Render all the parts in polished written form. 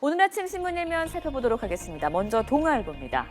오늘 아침 신문 일면 살펴보도록 하겠습니다. 먼저 동아일보입니다.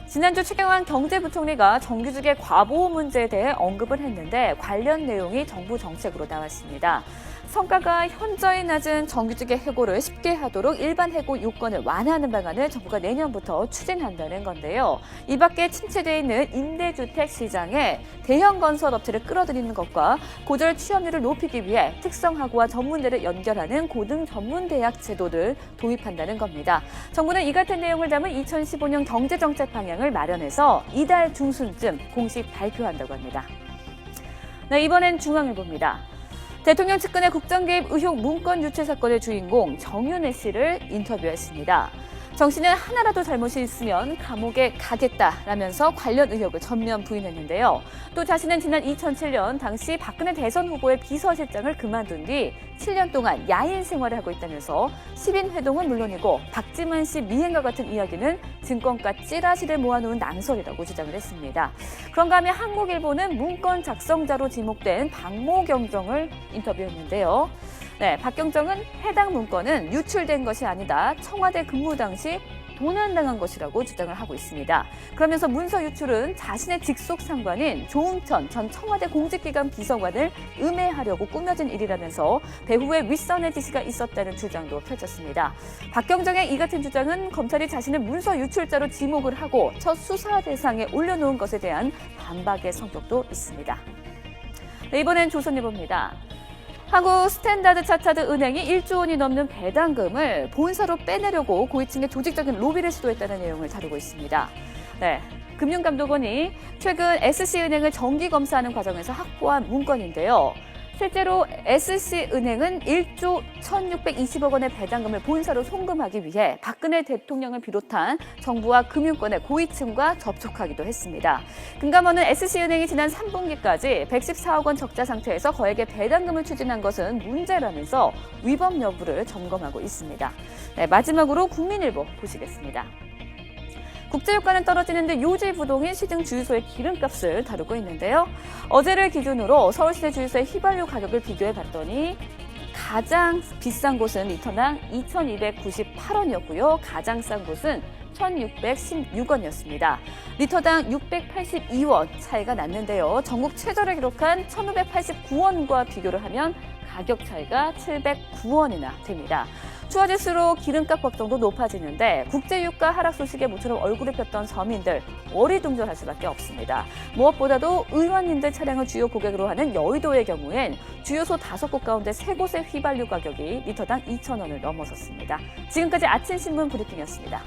지난주 최경환 경제부총리가 정규직의 과보호 문제에 대해 언급을 했는데 관련 내용이 정부 정책으로 나왔습니다. 성과가 현저히 낮은 정규직의 해고를 쉽게 하도록 일반 해고 요건을 완화하는 방안을 정부가 내년부터 추진한다는 건데요. 이 밖에 침체되어 있는 임대주택 시장에 대형 건설 업체를 끌어들이는 것과 고졸 취업률을 높이기 위해 특성화고와 전문대를 연결하는 고등 전문대학 제도를 도입한다는 겁니다. 정부는 이 같은 내용을 담은 2015년 경제정책 방향을 마련해서 이달 중순쯤 공식 발표한다고 합니다. 네, 이번엔 중앙일보입니다. 대통령 측근의 국정 개입 의혹 문건 유출 사건의 주인공 정윤회 씨를 인터뷰했습니다. 정 씨는 하나라도 잘못이 있으면 감옥에 가겠다라면서 관련 의혹을 전면 부인했는데요. 또 자신은 지난 2007년 당시 박근혜 대선 후보의 비서실장을 그만둔 뒤 7년 동안 야인 생활을 하고 있다면서 10인 회동은 물론이고 박지만 씨 미행과 같은 이야기는 증권가 찌라시를 모아놓은 낭설이라고 주장을 했습니다. 그런가 하면 한국일보는 문건 작성자로 지목된 박모경정을 인터뷰했는데요. 네, 박경정은 해당 문건은 유출된 것이 아니다. 청와대 근무 당시 도난당한 것이라고 주장을 하고 있습니다. 그러면서 문서 유출은 자신의 직속 상관인 조응천 전 청와대 공직기관 비서관을 음해하려고 꾸며진 일이라면서 배후에 윗선의 지시가 있었다는 주장도 펼쳤습니다. 박경정의 이 같은 주장은 검찰이 자신을 문서 유출자로 지목을 하고 첫 수사 대상에 올려놓은 것에 대한 반박의 성격도 있습니다. 네, 이번엔 조선일보입니다. 한국 스탠다드 차타드 은행이 1조 원이 넘는 배당금을 본사로 빼내려고 고위층의 조직적인 로비를 시도했다는 내용을 다루고 있습니다. 네, 금융감독원이 최근 SC은행을 정기검사하는 과정에서 확보한 문건인데요. 실제로 SC은행은 1조 1,620억 원의 배당금을 본사로 송금하기 위해 박근혜 대통령을 비롯한 정부와 금융권의 고위층과 접촉하기도 했습니다. 금감원은 SC은행이 지난 3분기까지 114억 원 적자 상태에서 거액의 배당금을 추진한 것은 문제라면서 위법 여부를 점검하고 있습니다. 네, 마지막으로 국민일보 보시겠습니다. 국제유가는 떨어지는데 요지부동인 시중 주유소의 기름값을 다루고 있는데요. 어제를 기준으로 서울시내 주유소의 휘발유 가격을 비교해봤더니 가장 비싼 곳은 리터당 2,298원이었고요. 가장 싼 곳은 1,616원이었습니다. 리터당 682원 차이가 났는데요. 전국 최저를 기록한 1,589원과 비교를 하면 가격 차이가 709원이나 됩니다. 추워질수록 기름값 걱정도 높아지는데 국제유가 하락 소식에 모처럼 얼굴을 폈던 서민들 어리둥절할 수밖에 없습니다. 무엇보다도 의원님들 차량을 주요 고객으로 하는 여의도의 경우엔 주유소 5곳 가운데 3곳의 휘발유 가격이 리터당 2,000원을 넘어섰습니다. 지금까지 아침 신문 브리핑이었습니다.